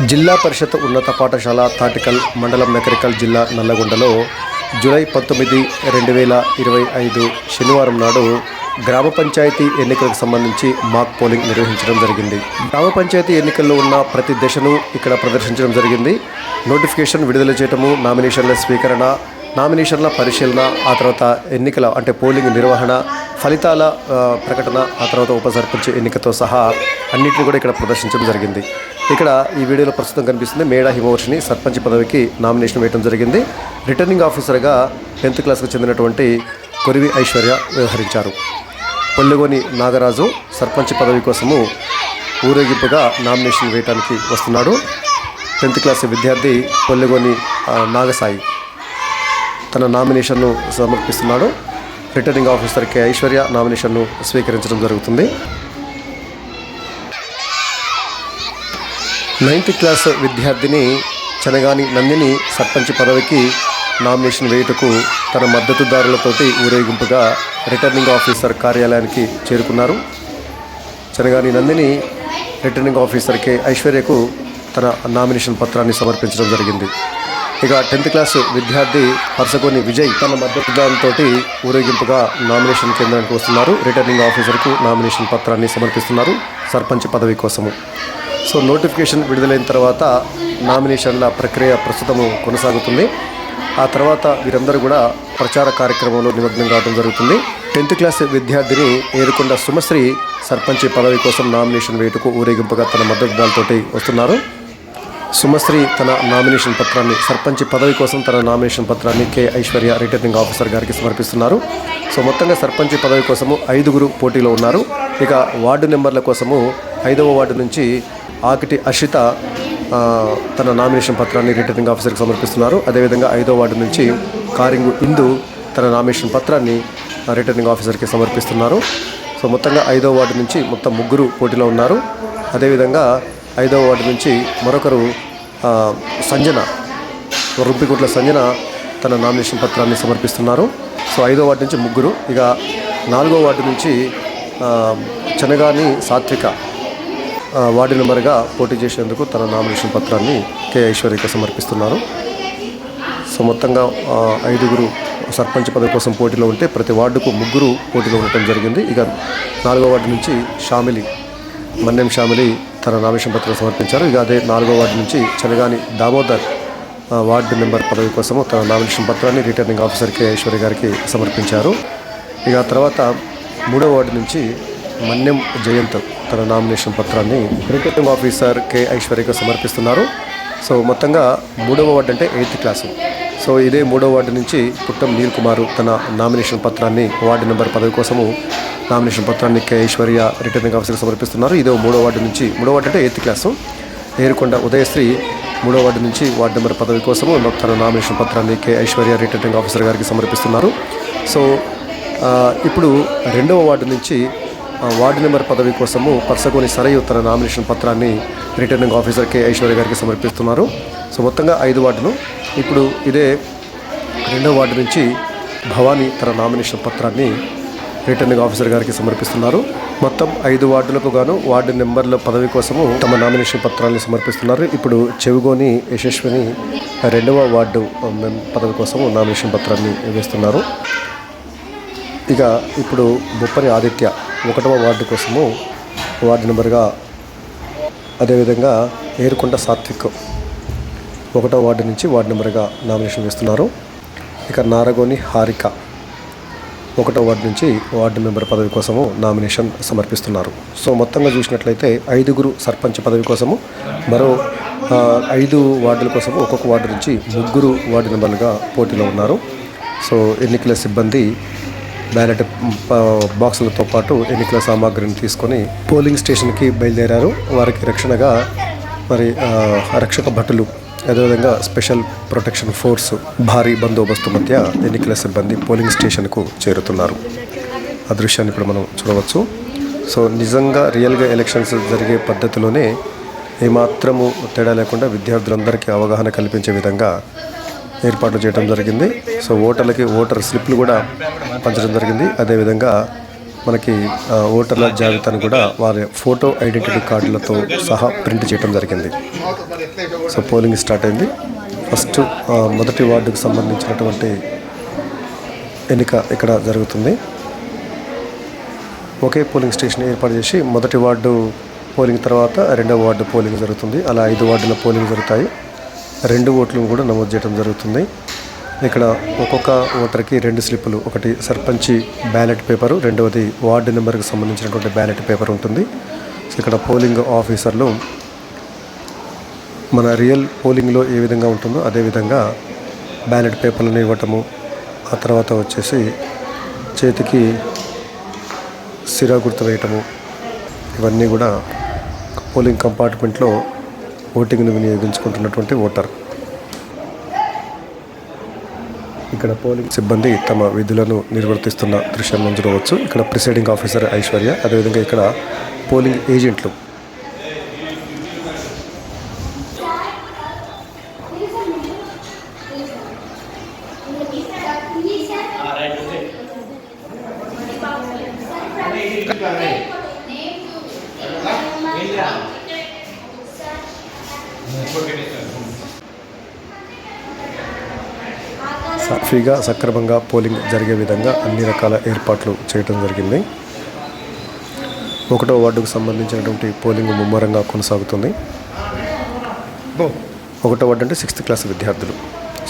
జిల్లా పరిషత్ ఉన్నత పాఠశాల తాటికల్ మండలం నకరికల్ జిల్లా నల్లగొండలో జూలై 19, 2025 శనివారం నాడు గ్రామ పంచాయతీ ఎన్నికలకు సంబంధించి మాక్ పోలింగ్ నిర్వహించడం జరిగింది. గ్రామ పంచాయతీ ఎన్నికల్లో ఉన్న ప్రతి దశను ఇక్కడ ప్రదర్శించడం జరిగింది. నోటిఫికేషన్ విడుదల చేయటము, నామినేషన్ల స్వీకరణ, నామినేషన్ల పరిశీలన, ఆ తర్వాత ఎన్నికల అంటే పోలింగ్ నిర్వహణ, ఫలితాల ప్రకటన, ఆ తర్వాత ఉప సర్పంచ్ ఎన్నికతో సహా అన్నింటినీ కూడా ఇక్కడ ప్రదర్శించడం జరిగింది. ఇక్కడ ఈ వీడియోలో ప్రస్తుతం కనిపిస్తుంది మేడా హిమవర్షిని సర్పంచ్ పదవికి నామినేషన్ వేయడం జరిగింది. రిటర్నింగ్ ఆఫీసర్గా 10th క్లాస్కు చెందినటువంటి కొరివి ఐశ్వర్య వ్యవహరించారు. పొల్లిగోని నాగరాజు సర్పంచ్ పదవి కోసము ఊరేగింపుగా నామినేషన్ వేయడానికి వస్తున్నాడు. 10th క్లాస్ విద్యార్థి పొల్లిగోని నాగసాయి తన నామినేషన్ను సమర్పిస్తున్నాడు. రిటర్నింగ్ ఆఫీసర్ కె ఐశ్వర్య నామినేషన్ను స్వీకరించడం జరుగుతుంది. 9th క్లాస్ విద్యార్థిని చనగాని నందిని సర్పంచ్ పదవికి నామినేషన్ వేయుటకు తన మద్దతుదారులతోటి ఊరేగింపుగా రిటర్నింగ్ ఆఫీసర్ కార్యాలయానికి చేరుకున్నారు. Chanagani Nandini returning officer K ఐశ్వర్యకు తన నామినేషన్ పత్రాన్ని సమర్పించడం జరిగింది. ఇక 10th క్లాస్ విద్యార్థి పర్సగోని విజయ్ తన మద్దతుదారులతో ఊరేగింపుగా నామినేషన్ కేంద్రానికి వస్తున్నారు. రిటర్నింగ్ ఆఫీసర్కు నామినేషన్ పత్రాన్ని సమర్పిస్తున్నారు సర్పంచ్ పదవి కోసము. సో నోటిఫికేషన్ విడుదలైన తర్వాత నామినేషన్ల ప్రక్రియ ప్రస్తుతము కొనసాగుతుంది. ఆ తర్వాత వీరందరూ కూడా ప్రచార కార్యక్రమంలో నిమగ్నం కావడం జరుగుతుంది. 10th క్లాస్ విద్యార్థిని ఏరుకొండ సుమశ్రీ సర్పంచ్ పదవి కోసం నామినేషన్ వేయుటకు ఊరేగింపుగా తన మద్దతుదారులతో వస్తున్నారు. సుమశ్రీ తన నామినేషన్ పత్రాన్ని సర్పంచ్ పదవి కోసం తన నామినేషన్ పత్రాన్ని కె ఐశ్వర్య రిటర్నింగ్ ఆఫీసర్ గారికి సమర్పిస్తున్నారు. సో మొత్తంగా సర్పంచ్ పదవి కోసము 5 పోటీలో ఉన్నారు. ఇక వార్డు నెంబర్ల కోసము 5వ వార్డు నుంచి ఆకిటి అషిత తన నామినేషన్ పత్రాన్ని రిటర్నింగ్ ఆఫీసర్కి సమర్పిస్తున్నారు. అదేవిధంగా 5వ వార్డు నుంచి కారింగు ఇందు తన నామినేషన్ పత్రాన్ని రిటర్నింగ్ ఆఫీసర్కి సమర్పిస్తున్నారు. సో మొత్తంగా 5వ వార్డు నుంచి మొత్తం 3 పోటీలో ఉన్నారు. అదేవిధంగా 5వ వార్డు నుంచి మరొకరు సంజన రుంపికుట్ల సంజన తన నామినేషన్ పత్రాన్ని సమర్పిస్తున్నారు. సో 5వ వార్డు నుంచి 3. ఇక 4వ వార్డు నుంచి చనగాని సాత్విక వార్డు నెంబర్గా పోటీ చేసేందుకు తన నామినేషన్ పత్రాన్ని కె ఐశ్వర్యకి సమర్పిస్తున్నారు. సో మొత్తంగా 5 సర్పంచ్ పదవి కోసం పోటీలో ఉంటే ప్రతి వార్డుకు 3 పోటీలో ఉండటం జరిగింది. ఇక 4వ వార్డు నుంచి మన్నెం షామిలి తన నామినేషన్ పత్రం సమర్పించారు. ఇక అదే 4వ వార్డు నుంచి చనగాని దామోదర్ వార్డు నెంబర్ పదవి కోసము తన నామినేషన్ పత్రాన్ని రిటర్నింగ్ ఆఫీసర్ కె ఐశ్వర్య గారికి సమర్పించారు. ఇక తర్వాత 3వ వార్డు నుంచి మన్నెం జయంత్ తన నామినేషన్ పత్రాన్ని రిటర్నింగ్ ఆఫీసర్ కె ఐశ్వర్యకు సమర్పిస్తున్నారు. సో మొత్తంగా 3వ వార్డు అంటే 8th క్లాసు. సో ఇదే 3వ వార్డు నుంచి పుట్టం నీల్ కుమారు తన నామినేషన్ పత్రాన్ని వార్డు నెంబర్ పదవి కోసము నామినేషన్ పత్రాన్ని కె ఐశ్వర్య రిటర్నింగ్ ఆఫీసర్కి సమర్పిస్తున్నారు. ఇదే 3వ వార్డు నుంచి 3వ వార్డు అంటే 8th క్లాసు. ఏరుకొండ ఉదయశ్రీ 3వ వార్డు నుంచి వార్డు నెంబర్ పదవి కోసము తన నామినేషన్ పత్రాన్ని కె ఐశ్వర్య రిటర్నింగ్ ఆఫీసర్ గారికి సమర్పిస్తున్నారు. సో ఇప్పుడు 2వ వార్డు నుంచి వార్డు నెంబర్ పదవి కోసము పర్సగోని సరయు తన నామినేషన్ పత్రాన్ని రిటర్నింగ్ ఆఫీసర్ కె ఐశ్వర్య గారికి సమర్పిస్తున్నారు. సో మొత్తంగా 5 వార్డులు. ఇప్పుడు ఇదే 2వ వార్డు నుంచి భవానీ తన నామినేషన్ పత్రాన్ని రిటర్నింగ్ ఆఫీసర్ గారికి సమర్పిస్తున్నారు. మొత్తం 5 వార్డులకు గాను వార్డు నెంబర్ల పదవి కోసము తమ నామినేషన్ పత్రాన్ని సమర్పిస్తున్నారు. ఇప్పుడు చెవిగోని యశస్విని 2వ వార్డు పదవి కోసము నామినేషన్ పత్రాన్ని వేస్తున్నారు. ఇక ఇప్పుడు బొప్పని ఆదిత్య 1వ వార్డు కోసము వార్డు నెంబర్గా, అదేవిధంగా ఏరుకొండ సాత్విక్ 1వ వార్డు నుంచి వార్డు నెంబర్గా నామినేషన్ వేస్తున్నారు. ఇక నారగోని హారిక 1వ వార్డు నుంచి వార్డు మెంబర్ పదవి కోసము నామినేషన్ సమర్పిస్తున్నారు. సో మొత్తంగా చూసినట్లయితే 5 సర్పంచ్ పదవి కోసము, మరో 5 వార్డుల కోసము ఒక్కొక్క వార్డు నుంచి 3 వార్డు నెంబర్లుగా పోటీలో ఉన్నారు. సో ఎన్నికల సిబ్బంది బ్యాలెట్ బాక్సులతో పాటు ఎన్నికల సామాగ్రిని తీసుకొని పోలింగ్ స్టేషన్కి బయలుదేరారు. వారికి రక్షణగా రక్షక భటులు, అదేవిధంగా స్పెషల్ ప్రొటెక్షన్ ఫోర్స్ భారీ బందోబస్తు మధ్య ఎన్నికల సిబ్బంది పోలింగ్ స్టేషన్కు చేరుతున్నారు. ఆ దృశ్యాన్ని ఇప్పుడు మనం చూడవచ్చు. సో నిజంగా రియల్గా ఎలక్షన్స్ జరిగే పద్ధతిలోనే ఏమాత్రము తేడా లేకుండా విద్యార్థులందరికీ అవగాహన కల్పించే విధంగా ఏర్పాట్లు చేయడం జరిగింది. సో ఓటర్లకి ఓటర్ స్లిప్లు కూడా పంచడం జరిగింది. అదేవిధంగా మనకి ఓటర్ల జాబితాను కూడా వారి ఫోటో ఐడెంటిటీ కార్డులతో సహా ప్రింట్ చేయడం జరిగింది. సో పోలింగ్ స్టార్ట్ అయింది. ఫస్ట్ మొదటి వార్డుకు సంబంధించినటువంటి ఎన్నిక ఇక్కడ జరుగుతుంది. ఒకే పోలింగ్ స్టేషన్ ఏర్పాటు చేసి మొదటి వార్డు పోలింగ్ తర్వాత రెండవ వార్డు పోలింగ్ జరుగుతుంది. అలా 5 వార్డుల పోలింగ్ జరుగుతాయి. 2 ఓట్లను కూడా నమోదు చేయడం జరుగుతుంది. ఇక్కడ ఒక్కొక్క ఓటర్కి 2 స్లిప్పులు, ఒకటి సర్పంచి బ్యాలెట్ పేపరు, రెండవది వార్డు నెంబర్కి సంబంధించినటువంటి బ్యాలెట్ పేపర్ ఉంటుంది. సో ఇక్కడ పోలింగ్ ఆఫీసర్లు మన రియల్ పోలింగ్లో ఏ విధంగా ఉంటుందో అదేవిధంగా బ్యాలెట్ పేపర్లను ఇవ్వటము, ఆ తర్వాత వచ్చేసి చేతికి సిరా గుర్తు వేయటము, ఇవన్నీ కూడా పోలింగ్ కంపార్ట్మెంట్లో ఓటింగ్ను వినియోగించుకుంటున్నటువంటి ఓటర్. ఇక్కడ పోలింగ్ సిబ్బంది తమ విధులను నిర్వర్తిస్తున్న దృశ్యాన్ని మనం చూడవచ్చు. ఇక్కడ ప్రిసైడింగ్ ఆఫీసర్ ఐశ్వర్య, అదేవిధంగా ఇక్కడ పోలింగ్ ఏజెంట్లు. సాఫీగా సక్రమంగా పోలింగ్ జరిగే విధంగా అన్ని రకాల ఏర్పాట్లు చేయడం జరిగింది. 1వ వార్డుకు సంబంధించినటువంటి పోలింగ్ ముమ్మరంగా కొనసాగుతుంది. 1వ వార్డు అంటే 6th క్లాస్ విద్యార్థులు.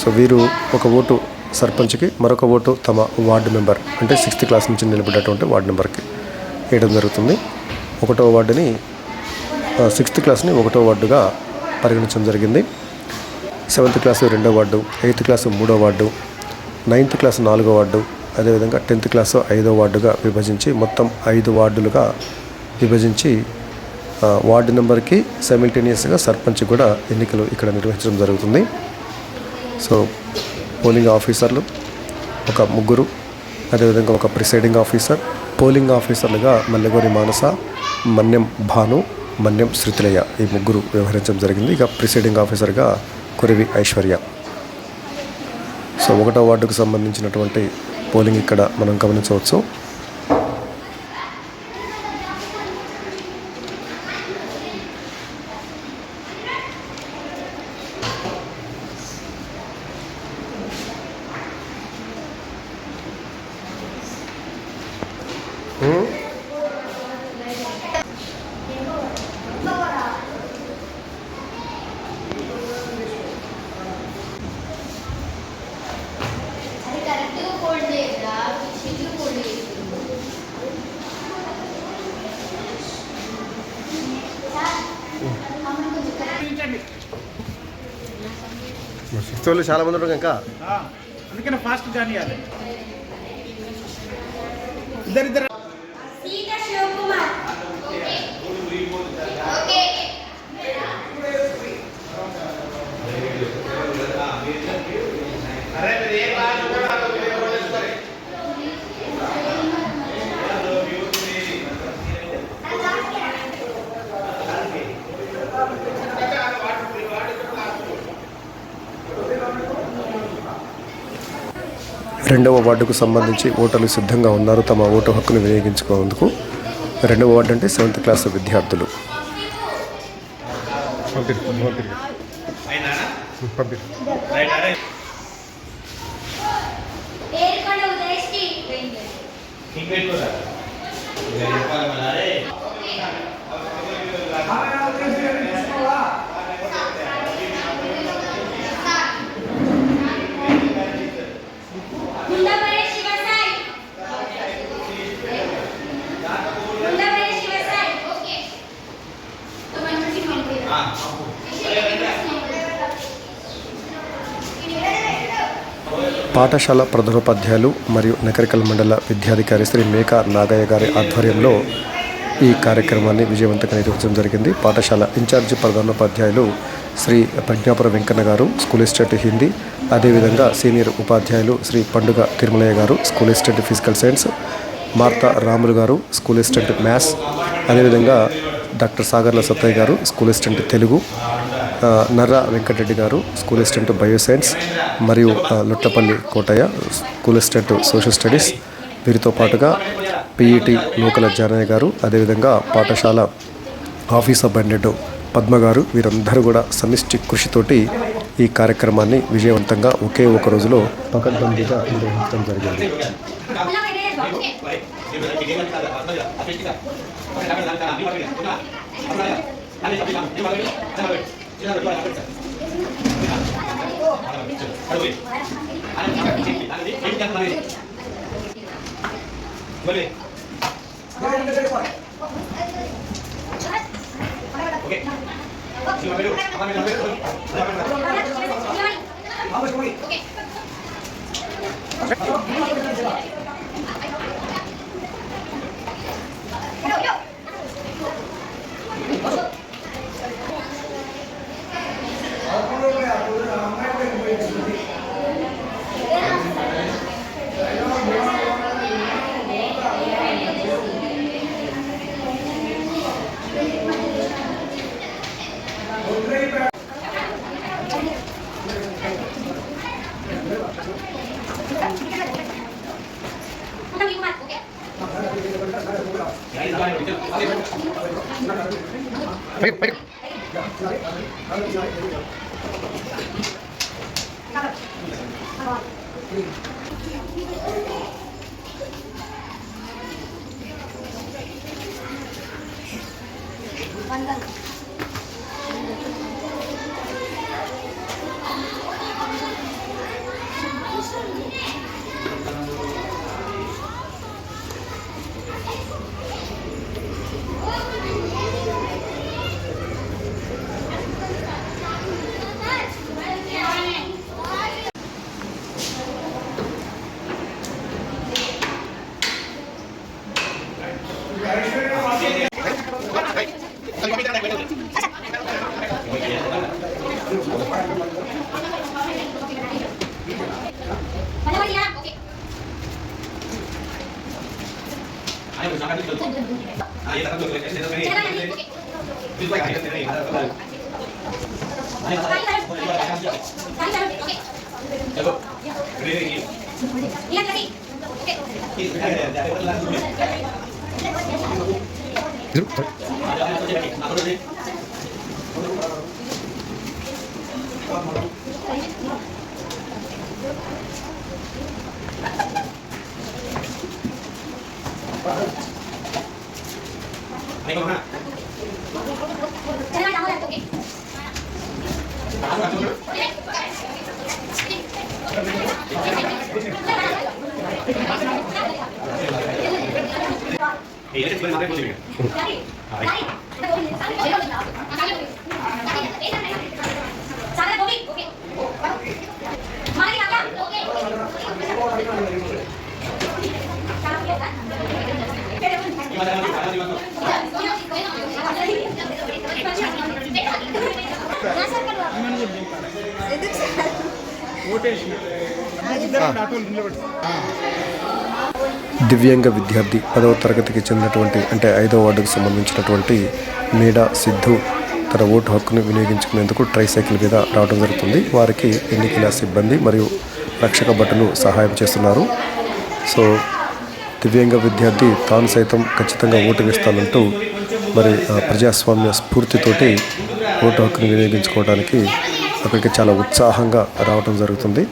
సో వీరు ఒక ఓటు సర్పంచ్కి, మరొక ఓటు తమ వార్డు మెంబర్ అంటే 6th క్లాస్ నుంచి నిలబడ్డటువంటి వార్డు నెంబర్కి వేయడం జరుగుతుంది. 1వ వార్డుని 6th క్లాస్ని 1వ వార్డుగా పరిగణించడం జరిగింది. 7th క్లాసు 2వ వార్డు, 8th క్లాసు 3వ వార్డు, 9th క్లాసు 4వ వార్డు, అదేవిధంగా 10th క్లాసు 5వ వార్డుగా విభజించి మొత్తం 5 వార్డులుగా విభజించి వార్డు నెంబర్కి సైమిల్టేనియస్గా సర్పంచ్ కూడా ఎన్నికలు ఇక్కడ నిర్వహించడం జరుగుతుంది. సో పోలింగ్ ఆఫీసర్లు ఒక 3, అదేవిధంగా ఒక ప్రిసైడింగ్ ఆఫీసర్, పోలింగ్ ఆఫీసర్లుగా మల్లెగోరి మానస, మన్యం భాను, మన్యం శృతిలయ్య, ఈ 3 వ్యవహరించడం జరిగింది. ఇక ప్రిసైడింగ్ ఆఫీసర్గా కురివి ఐశ్వర్య. సో 1వ వార్డుకు సంబంధించినటువంటి పోలింగ్ ఇక్కడ మనం గమనించవచ్చు. వాళ్ళు చాలా మంది ఉంటారు ఇంకా, అందుకనే ఫాస్ట్ కానీ ఇద్దరిద్దరు. రెండవ వార్డుకు సంబంధించి ఓటర్లు సిద్ధంగా ఉన్నారు తమ ఓటు హక్కును వినియోగించుకునేందుకు. 2వ వార్డు అంటే 7th క్లాస్ విద్యార్థులు. పాఠశాల ప్రధానోపాధ్యాయులు మరియు నకరికల్ మండల విద్యాధికారి శ్రీ మేకా నాగయ్య గారి ఆధ్వర్యంలో ఈ కార్యక్రమాన్ని విజయవంతంగా నిర్వహించడం జరిగింది. పాఠశాల ఇన్ఛార్జి ప్రధానోపాధ్యాయులు శ్రీ ప్రజ్ఞాపుర వెంకన్న గారు, స్కూల్ అసిస్టెంట్ హిందీ, అదేవిధంగా సీనియర్ ఉపాధ్యాయులు శ్రీ పండుగ తిరుమలయ్య గారు, school assistant physical science, Martha Ramulu గారు, స్కూల్ అసిస్టెంట్ మ్యాథ్స్, అదేవిధంగా డాక్టర్ సాగర్ల సత్తయ్య గారు, స్కూల్ అసిస్టెంట్ తెలుగు, నర్రా వెంకటరెడ్డి గారు, స్కూల్ అసిస్టెంట్ బయోసైన్స్, మరియు Lottapalli Kotaiah, school assistant social studies. వీరితో పాటుగా పిఈటి నూకల జానయ్య గారు, అదేవిధంగా పాఠశాల ఆఫీస్ అటెండెంట్ పద్మ గారు, వీరందరూ కూడా సమిష్టి కృషితోటి ఈ కార్యక్రమాన్ని విజయవంతంగా ఒకే ఒక రోజులో పకడ్బందీగా నిర్వహించడం జరిగింది. దివ్యాంగ విద్యార్థి 10వ తరగతికి చెందినటువంటి అంటే 5వ వార్డుకు సంబంధించినటువంటి మేడా సిద్ధు తన ఓటు హక్కును వినియోగించుకునేందుకు ట్రైసైకిల్ మీద రావడం జరుగుతుంది. వారికి ఎన్నికల సిబ్బంది మరియు రక్షక భటులు సహాయం చేస్తున్నారు. సో దివ్యాంగ విద్యార్థి తాను సైతం ఖచ్చితంగా ఓటు వేస్తానంటూ మరి ప్రజాస్వామ్య స్ఫూర్తితోటి ఓటు హక్కును వినియోగించుకోవడానికి అక్కడికి చాలా ఉత్సాహంగా రావడం జరుగుతుంది.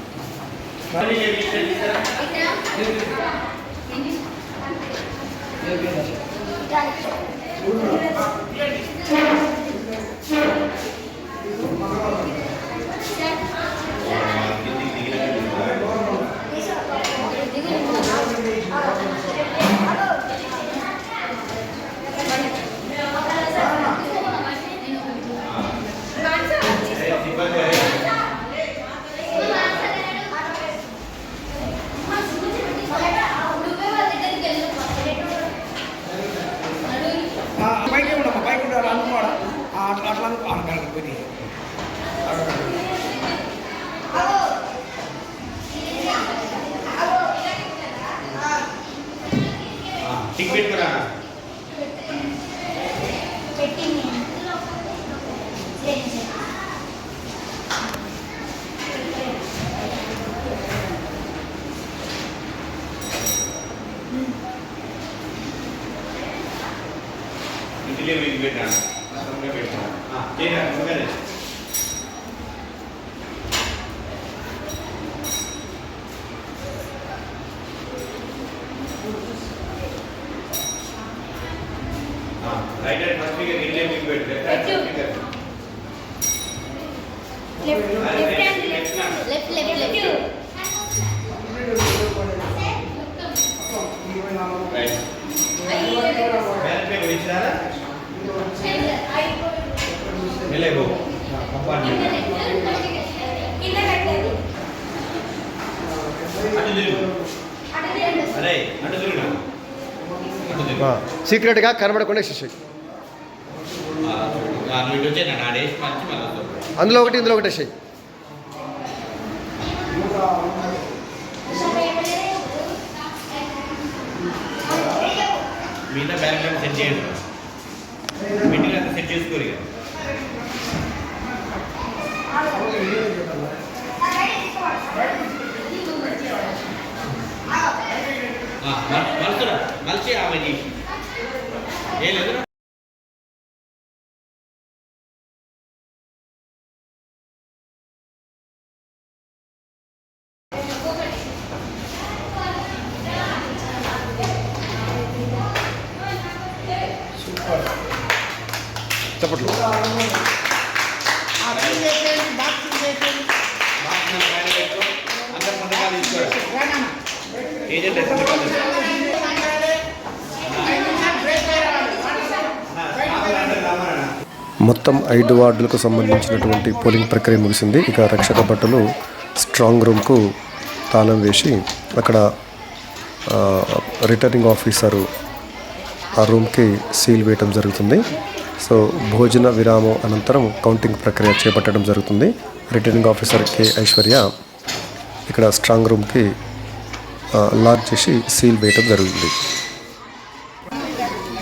రైట్ హ్యాండ్ ఫస్ట్ ఫింగర్ ఇట్లే మీకు పెట్టు left hand finger left. Right back पे విచారా నిలబో కంపార్ట్మెంట్ అటు తిరుగు అరే అటు తిరుగు సీక్రెట్గా కనబడకుండా శిష్యు ఇటు వచ్చే నా డేస్ మంచి మళ్ళీ అందులో ఒకటి ఇందులో ఒకటి శిష్యు మిగతా బ్యాలెన్స్ సెట్ చేయండి మీటింగ్ అంతా సెట్ చేసుకోరు ఇక మలుసురా మలిచి ఆమె చేసి ఏం లేదు చెప్పట్లు మొత్తం 5 వార్డులకు సంబంధించినటువంటి పోలింగ్ ప్రక్రియ ముగిసింది. ఇక రక్షక భటులు స్ట్రాంగ్ రూమ్కు తాళం వేసి అక్కడ రిటర్నింగ్ ఆఫీసరు ఆ రూమ్కి సీల్ వేయటం జరుగుతుంది. సో భోజన విరామం అనంతరం కౌంటింగ్ ప్రక్రియ చేపట్టడం జరుగుతుంది. రిటర్నింగ్ ఆఫీసర్ కె ఐశ్వర్య ఇక్కడ స్ట్రాంగ్ రూమ్కి లాక్ చేసి సీల్ వేయటం జరుగుతుంది.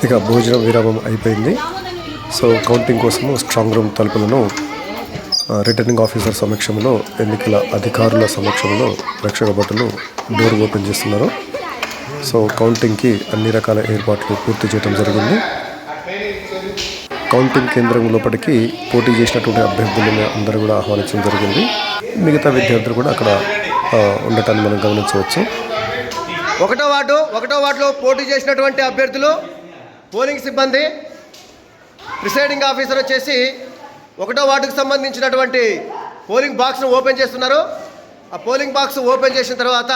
ఇక భోజనం విరామం అయిపోయింది. సో కౌంటింగ్ కోసము స్ట్రాంగ్ రూమ్ తలుపులను రిటర్నింగ్ ఆఫీసర్ సమక్షంలో ఎన్నికల అధికారుల సమక్షంలో రక్షక భటులు డోర్ ఓపెన్ చేస్తున్నారు. సో కౌంటింగ్కి అన్ని రకాల ఏర్పాట్లు పూర్తి చేయడం జరిగింది. కౌంటింగ్ కేంద్రం లోపలికి పోటీ చేసినటువంటి అభ్యర్థులను అందరూ కూడా ఆహ్వానించడం జరిగింది. మిగతా విద్యార్థులు కూడా అక్కడ ఉండటాన్ని మనం గమనించవచ్చు. ఒకటో వార్డులో పోటీ చేసినటువంటి అభ్యర్థులు, పోలింగ్ సిబ్బంది, ప్రిసైడింగ్ ఆఫీసర్ వచ్చేసి 1వ వార్డుకు సంబంధించినటువంటి పోలింగ్ బాక్స్ను ఓపెన్ చేస్తున్నారు. ఆ పోలింగ్ బాక్స్ ఓపెన్ చేసిన తర్వాత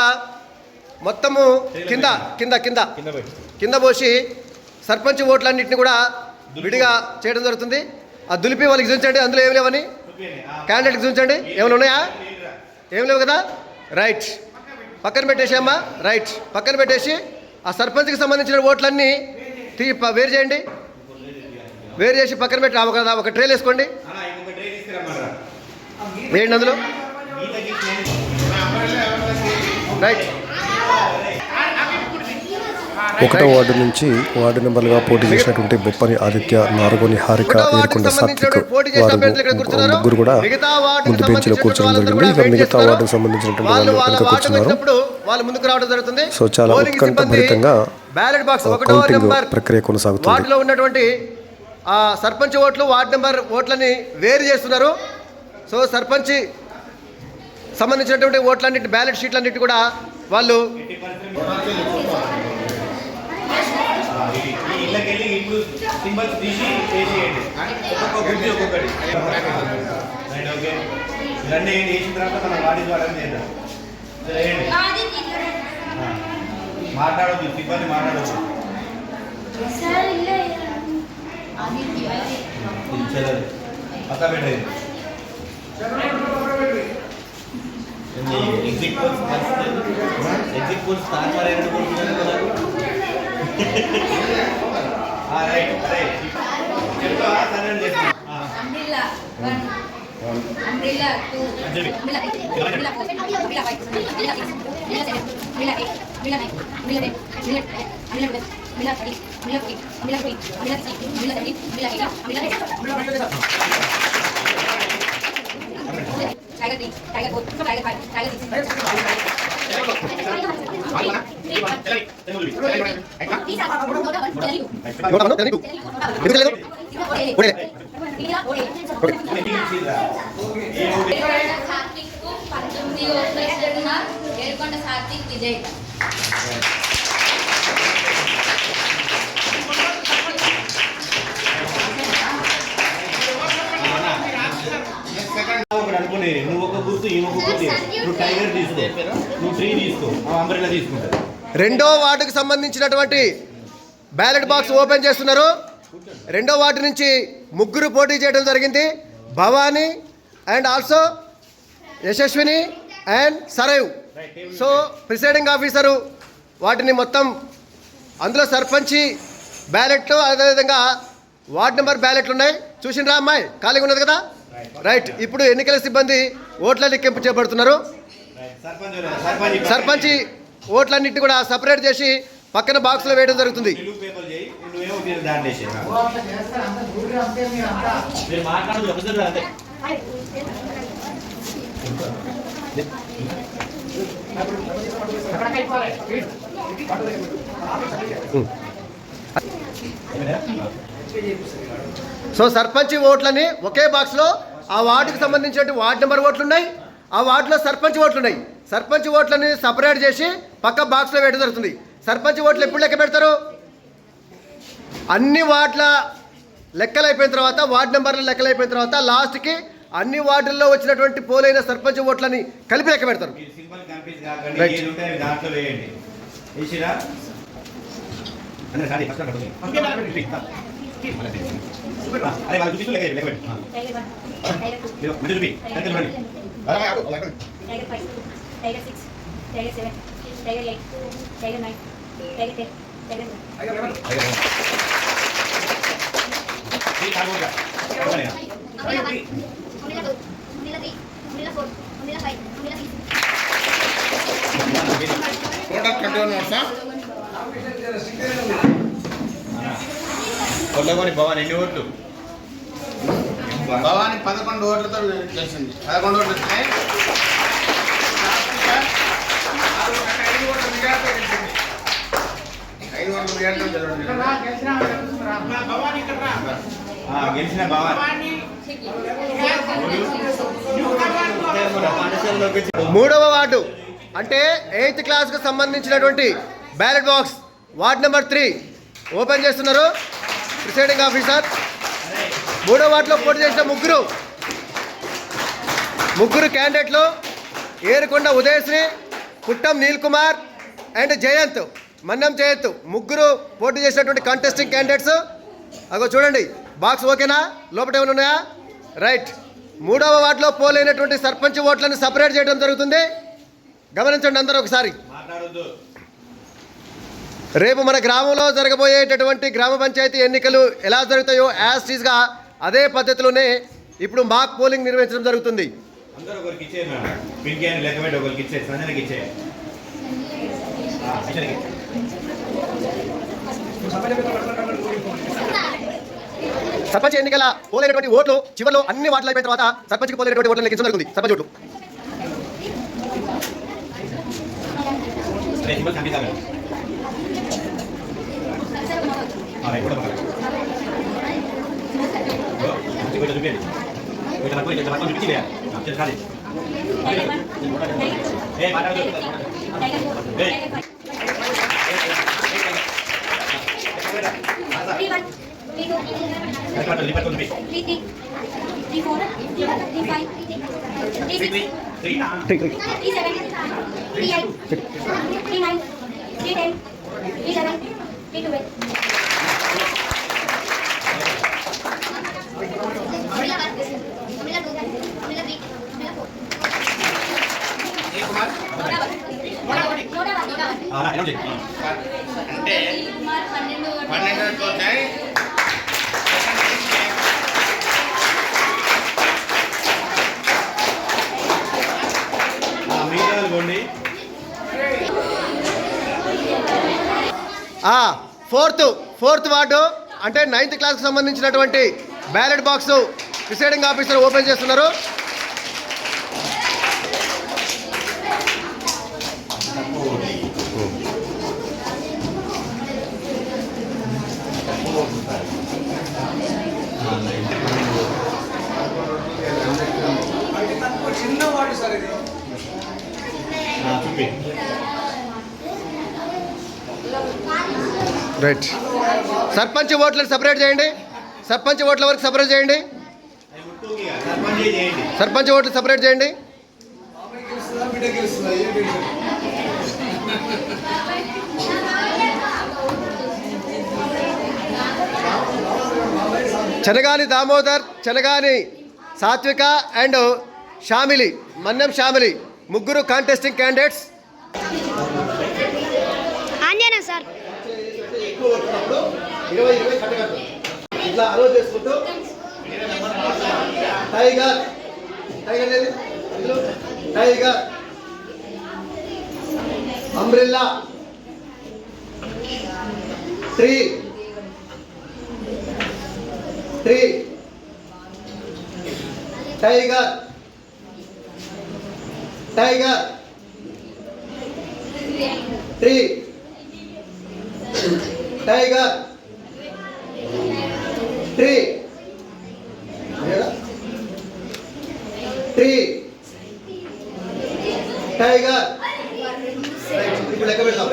మొత్తము కింద పోసి సర్పంచ్ ఓట్లన్నింటినీ కూడా విడిగా చేయడం జరుగుతుంది. ఆ దులిపి వాళ్ళకి చూపించండి, అందులో ఏమి లేవని క్యాండిడేట్కి చూపించండి. ఏమైనా ఉన్నాయా? ఏం లేవు కదా, రైట్. పక్కన పెట్టేసి అమ్మా, రైట్. పక్కన పెట్టేసి ఆ సర్పంచ్కి సంబంధించిన ఓట్లన్నీ వేరు చేయండి. వేరు చేసి పక్కన పెట్టి ఒక ట్రేలు వేసుకోండి. వేయండి అందులో, రైట్. 1వ వార్డు నుంచి వార్డు నెంబర్లుగా పోటీ చేసినటువంటి బొప్పని ఆదిత్య, నారగోని హారిక, ఏరుకొండ సాత్విక్ వారు ముగ్గురు కూడా ముందు బెంచ్లో కూర్చోవడం జరిగింది. ఇక మిగతా వార్డుకు సంబంధించినటువంటి వాళ్ళు వెనుక కూర్చున్నారు. సో చాలా ఉత్కంఠభరితంగా కౌంటింగ్ ప్రక్రియ కొనసాగుతుంది. వార్డులో ఉన్నటువంటి సర్పంచ్ ఓట్లు, వార్డు నెంబర్ ఓట్లని వేరు చేస్తున్నారు. సో సర్పంచ్ సంబంధించినటువంటి ఓట్లన్నిటి, బ్యాలెట్ షీట్లన్నిటి కూడా వాళ్ళు ఇళ్ళకెళ్ళి ఇప్పుడు సింబల్స్ తీసి వేసేయండి. ఒక్కొక్కటి రైట్. ఓకే, ఇవన్నీ వేసిన తర్వాత మనం వాడి వాడని చేద్దాం. వేయండి, మాట్లాడొద్దు, సిబ్బంది మాట్లాడొద్దు. పక్క పెట్టండి. ఎగ్జిట్ పోల్స్ తాను రైట్ రైట్. చెప్తా సరైన umbrella 1 umbrella 2 umbrella 3 umbrella 4 umbrella 5 umbrella 6 umbrella 7 umbrella 8 umbrella 9 umbrella 10 umbrella 11 umbrella 12 umbrella 13 umbrella 14 umbrella 15 umbrella 16 umbrella 17 umbrella 18 umbrella 19 tiger 3 tiger 4 tiger 5 tiger 6 Satvik 19 ఓట్లు ఇస్తున్న ఏడుకొండ సాత్విక్ విజయ్. ఒకటి అనుకునే నువ్వు ఒక గుర్తు ఈ ఒక గుర్తు నువ్వు టైగర్ తీసుకో నువ్వు ట్రీ తీసుకో అంబ్రెల్లా తీసుకుంటా. రెండో వార్డుకు సంబంధించినటువంటి బ్యాలెట్ బాక్స్ ఓపెన్ చేస్తున్నారు. రెండో వార్డు నుంచి ముగ్గురు పోటీ చేయడం జరిగింది. Bhavani and also Yashaswini and సరైవ్. సో ప్రిసైడింగ్ ఆఫీసరు వాటిని మొత్తం అందులో సర్పంచి బ్యాలెట్లు అదేవిధంగా వార్డు నెంబర్ బ్యాలెట్లు ఉన్నాయి. చూసిండ్రా అమ్మాయి ఖాళీగా ఉన్నది కదా? రైట్. ఇప్పుడు ఎన్నికల సిబ్బంది ఓట్ల లెక్కింపు చేపడుతున్నారు. సర్పంచి ఓట్లన్నింటి కూడా సపరేట్ చేసి పక్కన బాక్స్లో వేయడం జరుగుతుంది. సో సర్పంచ్ ఓట్లని ఒకే బాక్స్లో ఆ వార్డుకి సంబంధించిన వార్డు నెంబర్ ఓట్లు ఉన్నాయి, ఆ వార్డులో సర్పంచ్ ఓట్లు ఉన్నాయి. సర్పంచ్ ఓట్లని సపరేట్ చేసి పక్క బాక్స్లో వేయడం జరుగుతుంది. సర్పంచ్ ఓట్లు ఎప్పుడు లెక్క పెడతారు? అన్ని వార్డుల లెక్కలు అయిపోయిన తర్వాత, వార్డు నెంబర్ల లెక్కలు అయిపోయిన తర్వాత లాస్ట్కి అన్ని వార్డుల్లో వచ్చినటువంటి పోలైన సర్పంచ్ ఓట్లని కలిపి లెక్క పెడతారు. కొల్లగొని భవాని ఎన్ని ఓట్లు? భవాని 11 ఓట్లతో గెలిచింది. 11 ఓట్లు వచ్చినాయి. 5 ఓట్ల మెజార్టీతో గెలిచింది. 5 ఓట్ల మెజార్టీతో గెలవడం. భవానీ ఇక్కడ రా. గెలిచిన భవాని. మూడవ వార్డు అంటే 8th క్లాస్కు సంబంధించినటువంటి ballot box ward number 3 open చేస్తున్నారు ప్రిసైడింగ్ ఆఫీసర్. మూడో వార్డులో పోటీ చేసిన ముగ్గురు క్యాండిడేట్లు ఏరుకొండ ఉదయశ్రీ, పుట్టం నీల్ కుమార్ అండ్ జయంత్, మన్నం జయంత్ ముగ్గురు పోటీ చేసినటువంటి కంటెస్టింగ్ క్యాండిడేట్స్. అగో చూడండి బాక్స్ ఓకేనా? లోపల ఏమైనా ఉన్నాయా? రైట్. మూడవ వార్డులో పోలైనటువంటి సర్పంచ్ ఓట్లను సపరేట్ చేయడం జరుగుతుంది. గమనించండి అందరూ ఒకసారి. రేపు మన గ్రామంలో జరగబోయేటటువంటి గ్రామ పంచాయతీ ఎన్నికలు ఎలా జరుగుతాయో యాజ్ టీజ్గా అదే పద్ధతిలోనే ఇప్పుడు మాక్ పోలింగ్ నిర్వహించడం జరుగుతుంది. అందరూ ఒకరికి ఇచ్చేది మేడం. పింకి అని లెక్క పెట్టి ఒకరికి ఇచ్చేది, సంజనకి ఇచ్చేది. సర్పంచ్ ఎన్నికల పోలేనటువంటి ఓట్లు చివరిలో అన్ని వార్డులు అయిపోయిన తర్వాత సర్పంచ్కి పోలేనటువంటి ఓట్లు లెక్కించడం జరుగుతుంది. సర్పంచ్ ఓట్లు అంటే 12 ఓట్లు వచ్చాయి. ఫోర్త్ వార్డు అంటే 9th క్లాస్కి సంబంధించినటువంటి ballot box presiding officer open చేస్తున్నారు. చూపి రైట్. సర్పంచ్ ఓట్లను సపరేట్ చేయండి. సర్పంచ్ ఓట్ల వరకు సపరేట్ చేయండి. సర్పంచ్ ఓట్లు సపరేట్ చేయండి. చెనగాని దామోదర్, చెనగాని సాత్విక అండ్ షామిలి, మన్నం షామిలి ముగ్గురు కాంటెస్టింగ్ క్యాండిడేట్స్. ఆంజనేయ సార్ ఇట్లా అలో చేసుకుంటూ టైగర్ టైగర్ ఏది? Tiger, umbrella, tree tree, tiger tiger, tree, tiger, tree, tree, tiger. ఇప్పుడు లెక్క పెడతాం.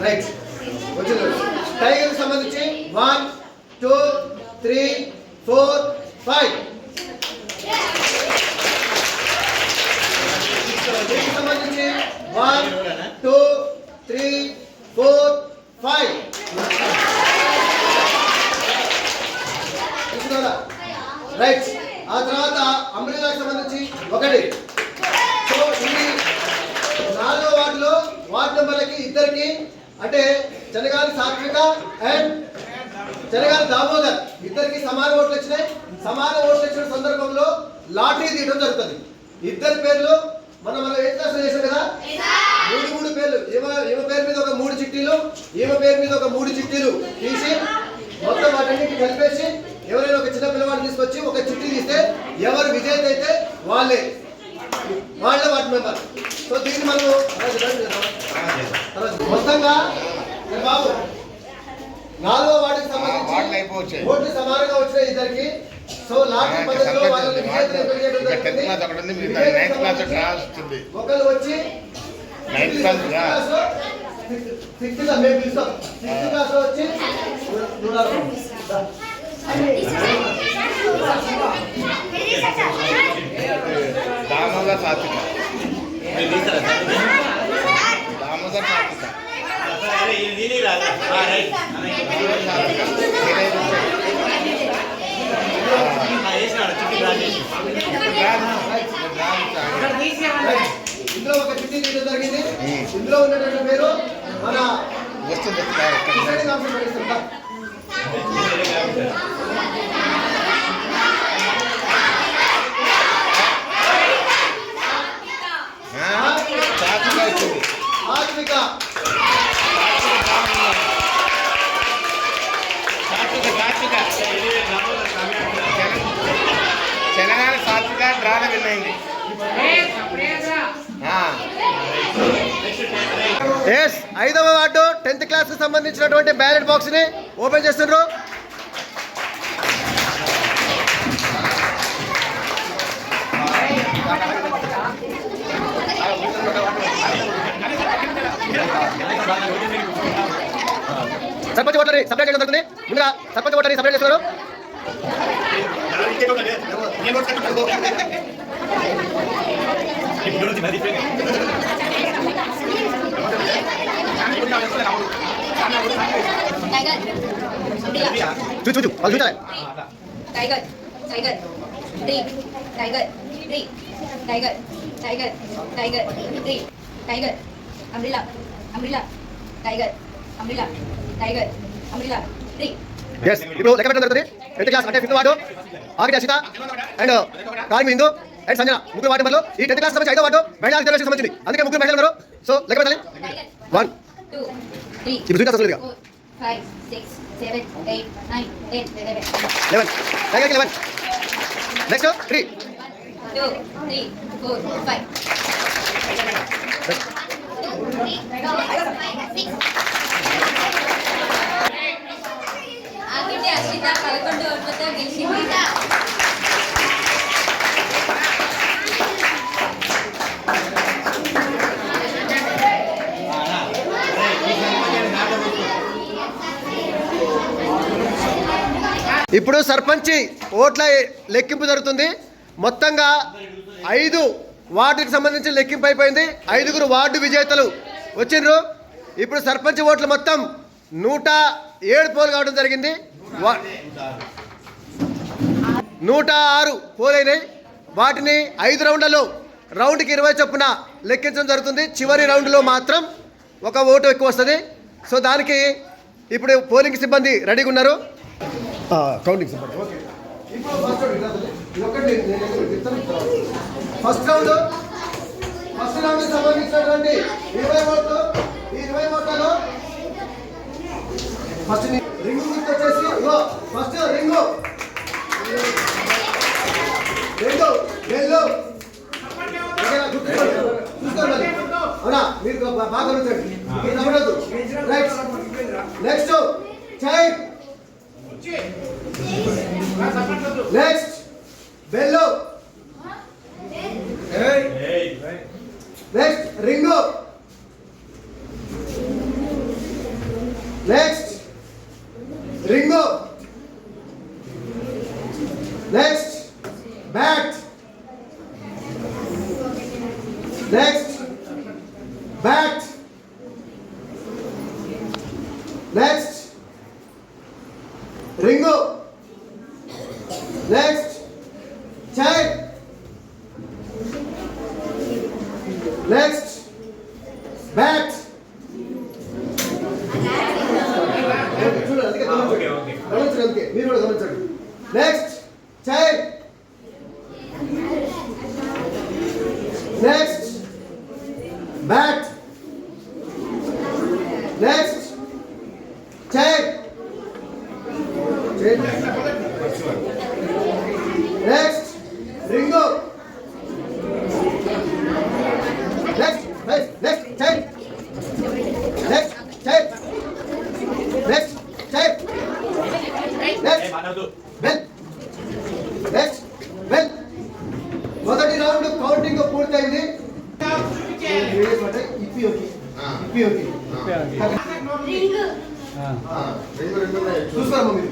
రైట్. వచ్చింది. టైగర్ సంబంధించి 1 2 3 4 5. సంబంధించి 1 2 3 4 5. రైట్. ఆ తర్వాత అంబ్రెల్లాకి సంబంధించి 1. సో ఇది 4వ వార్డులో వార్డు నెంబర్లకి ఇద్దరికి, అంటే చెనగాని సాత్విక అండ్ చెనగాని దామోదర్ ఇద్దరికి సమాన ఓట్లు వచ్చినాయి. సమాన ఓట్లు వచ్చిన సందర్భంలో లాటరీ తీయడం జరుగుతుంది. ఇద్దరి పేర్లు మనం ఏ క్లాస్ చేసాం కదా, 3 పేర్లు. ఈమె పేరు మీద ఒక 3 చిట్టీలు, ఈమె పేరు మీద ఒక 3 చిట్టీలు తీసి మొత్తం వాటన్నింటినీ కలిపేసి ఎవరైనా ఒక చిన్న పిల్లవాడిని తీసుకొచ్చి ఒక చిట్టి తీస్తే ఎవరు విజేత అయితే వాళ్ళే వార్డు మెంబర్. సో దీన్ని మనం మొత్తంగా బాబు 4వ వార్డుకి సంబంధించి ఓట్లు సమానంగా వచ్చినాయి ఇద్దరికి. సో లాటరీ పద్ధతిలో వాళ్ళని విజేతలు ఎంపిక చేయడం జరుగుతుంది. ఒకళ్ళు వచ్చి 6th క్లాస్ మేము పిలుస్తాం. 6th క్లాస్ లో వచ్చి దామోదర్ సాత్విక, దామోదర్ సాత్విక, ఇందులో ఒక చిట్టి తీయడం జరిగింది. ఇందులో ఉన్నటువంటి పేరు మన వస్తుంది. సాత్విక తెలంగాణ సాత్విక డ్రాలో విన్నాయింది. ఎస్ 5వ వార్డు 10th క్లాస్ కి సంబంధించినటువంటి బ్యాలెట్ బాక్స్ ని ఓపెన్ చేస్తున్నారు. సర్పంచ్ ఓట్లని సపరేట్ చేయడం జరుగుతుంది. ముందుగా సర్పంచ్ ఓట్లని సపరేట్ చేస్తున్నారు. చూచు వాళ్ళు చూడాలి. Tiger tiger tree tiger tree tiger tiger tiger tree tiger umbrella umbrella tiger umbrella tiger umbrella tree. Yes ఇప్పుడు లెక్క పెట్టడం జరుగుతుంది. 10th క్లాస్ అంటే 5th వార్డు ఆగిటి అసిత అండ్ కాళీ హిందూ అండ్ సంజన ముగ్గురు వార్డు మెంబర్లు. ఈ 10th క్లాస్ సంబంధించి 5వ వార్డు మహిళా రిజర్వేషన్ సంబంధించింది. అందుకే ముగ్గురు మహిళలు ఉన్నారు. సో లెక్క పెట్టాలి. 1 2 3 4 5 6 7 8 9 10 11 టైగర్ 11. నెక్స్ట్ 3 2 3 4 5 ఆగితే అశ్విత 11 ఓట్లతో గెలిచింది. ఇప్పుడు సర్పంచి ఓట్ల లెక్కింపు జరుగుతుంది. మొత్తంగా 5 వార్డుకి సంబంధించి లెక్కింపు అయిపోయింది. 5గురు వార్డు విజేతలు వచ్చిండ్రు. ఇప్పుడు సర్పంచ్ ఓట్లు మొత్తం 107 పోలు కావడం జరిగింది. 106 పోలైనాయి. వాటిని 5 రౌండ్లలో రౌండ్కి 20 చొప్పున లెక్కించడం జరుగుతుంది. చివరి రౌండ్లో మాత్రం 1 ఓటు ఎక్కువ వస్తుంది. సో దానికి ఇప్పుడు పోలింగ్ సిబ్బంది రెడీగా ఉన్నారు. కౌంటింగ్ సిబ్బంది ఓకే. ఫస్ట్ రౌండ్ సంబంధించినటువంటి 20 ఓట్లు. ఈ 20 ఓట్లలో ఫస్ట్ రింగ్ గుర్తు వచ్చేసి ఫస్ట్ రింగు అవునా, మీరు బాగా గమనించండి. Next chair, next bell, next ring, next ring, next bat, next bat, next ring, next chair, next bat. చూడండి, గమనించండి, మీరు కూడా గమనించండి. Next chair, next bat, next chair, next ring, next next chair, next chair, next chair, next bell, next bell. మొదటి round counting పూర్తయింది. చూస్తారా మీరు?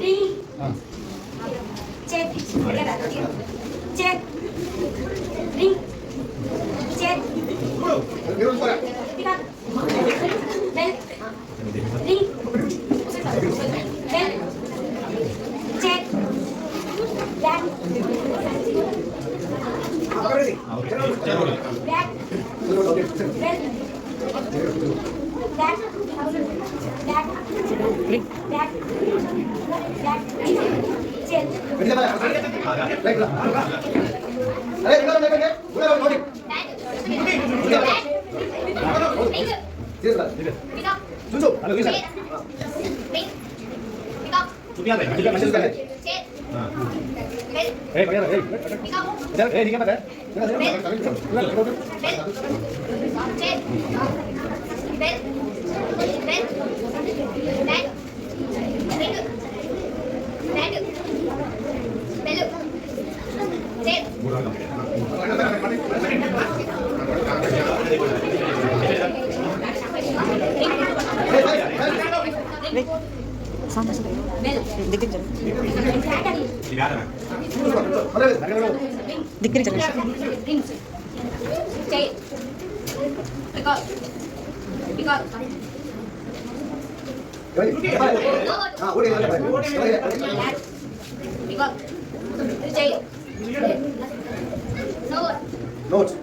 Notes.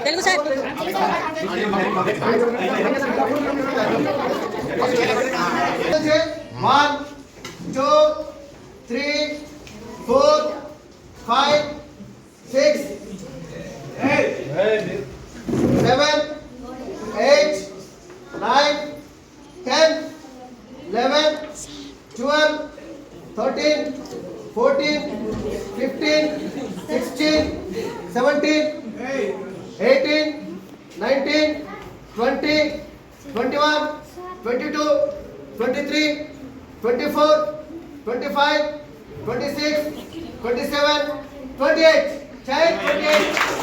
Telugu sir 1 2 3 4 5 6 7 8 9 10 11 12 13 14 15 16 17 18 19 20 21 22 23 24 25 26 27 28 child 28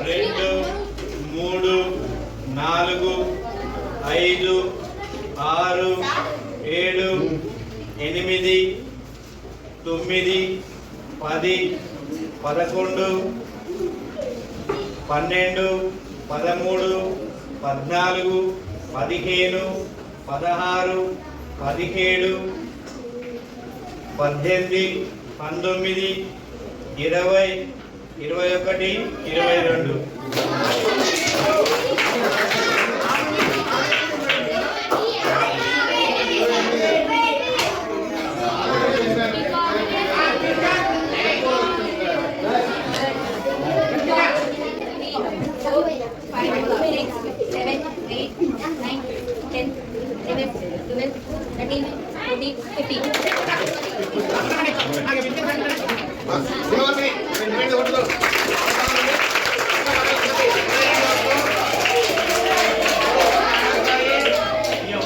రెండు మూడు నాలుగు ఐదు ఆరు ఏడు ఎనిమిది తొమ్మిది 10 11 12 13 14 15 16 17 18 19 20 21 22